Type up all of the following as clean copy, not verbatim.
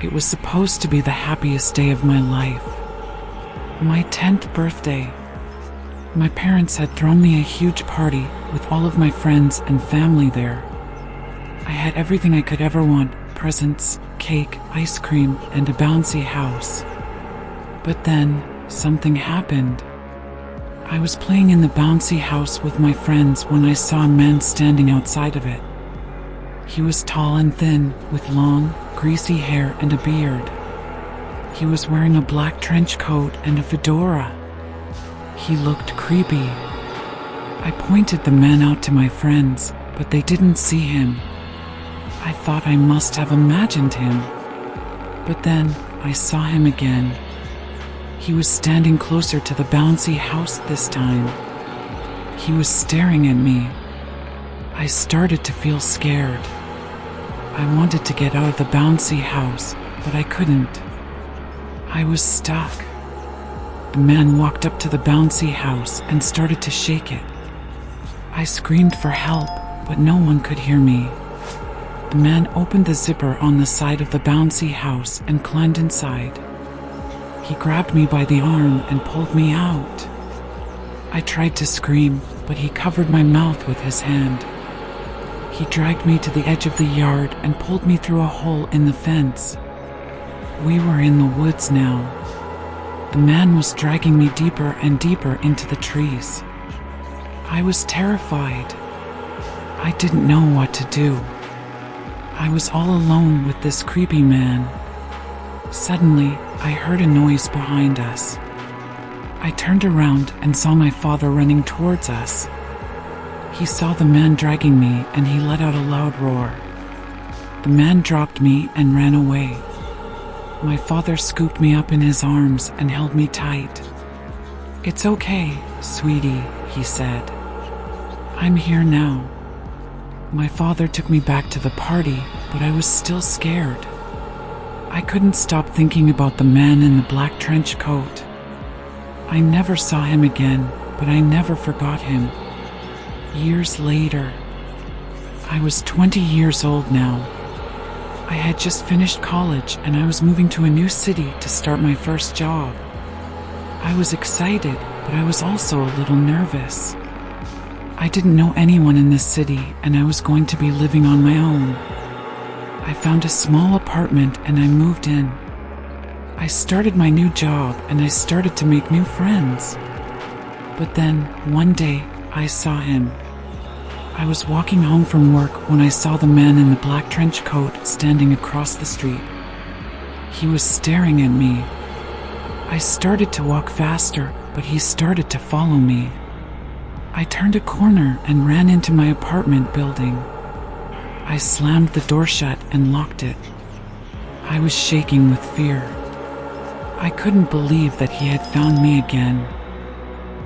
It was supposed to be the happiest day of my life. My 10th birthday. My parents had thrown me a huge party with all of my friends and family there. I had everything I could ever want: presents, cake, ice cream, and a bouncy house. But then, something happened. I was playing in the bouncy house with my friends when I saw a man standing outside of it. He was tall and thin, with long, greasy hair and a beard. He was wearing a black trench coat and a fedora. He looked creepy. I pointed the man out to my friends, but they didn't see him. I thought I must have imagined him. But then, I saw him again. He was standing closer to the bouncy house this time. He was staring at me. I started to feel scared. I wanted to get out of the bouncy house, but I couldn't. I was stuck. The man walked up to the bouncy house and started to shake it. I screamed for help, but no one could hear me. The man opened the zipper on the side of the bouncy house and climbed inside. He grabbed me by the arm and pulled me out. I tried to scream, but he covered my mouth with his hand. He dragged me to the edge of the yard and pulled me through a hole in the fence. We were in the woods now. The man was dragging me deeper and deeper into the trees. I was terrified. I didn't know what to do. I was all alone with this creepy man. Suddenly, I heard a noise behind us. I turned around and saw my father running towards us. He saw the man dragging me and he let out a loud roar. The man dropped me and ran away. My father scooped me up in his arms and held me tight. "It's okay, sweetie," he said. "I'm here now." My father took me back to the party, but I was still scared. I couldn't stop thinking about the man in the black trench coat. I never saw him again, but I never forgot him. Years later, I was 20 years old now. I had just finished college and I was moving to a new city to start my first job. I was excited, but I was also a little nervous. I didn't know anyone in this city and I was going to be living on my own. I found a small apartment and I moved in. I started my new job and I started to make new friends. But then, one day, I saw him. I was walking home from work when I saw the man in the black trench coat standing across the street. He was staring at me. I started to walk faster, but he started to follow me. I turned a corner and ran into my apartment building. I slammed the door shut and locked it. I was shaking with fear. I couldn't believe that he had found me again.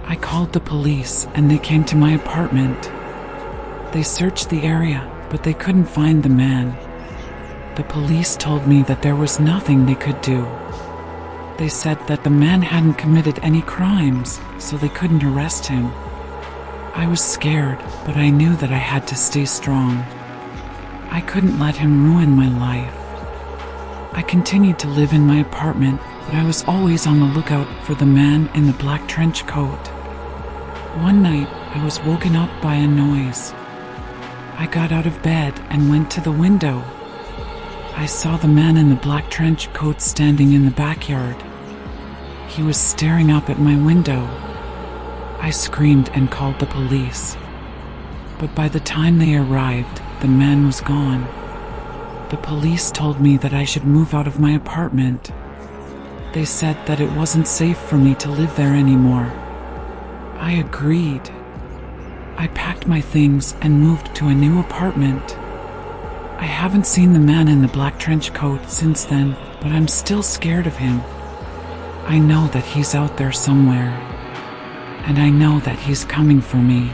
I called the police and they came to my apartment. They searched the area, but they couldn't find the man. The police told me that there was nothing they could do. They said that the man hadn't committed any crimes, so they couldn't arrest him. I was scared, but I knew that I had to stay strong. I couldn't let him ruin my life. I continued to live in my apartment, but I was always on the lookout for the man in the black trench coat. One night, I was woken up by a noise. I got out of bed and went to the window. I saw the man in the black trench coat standing in the backyard. He was staring up at my window. I screamed and called the police. But by the time they arrived, the man was gone. The police told me that I should move out of my apartment. They said that it wasn't safe for me to live there anymore. I agreed. I packed my things and moved to a new apartment. I haven't seen the man in the black trench coat since then, but I'm still scared of him. I know that he's out there somewhere, and I know that he's coming for me.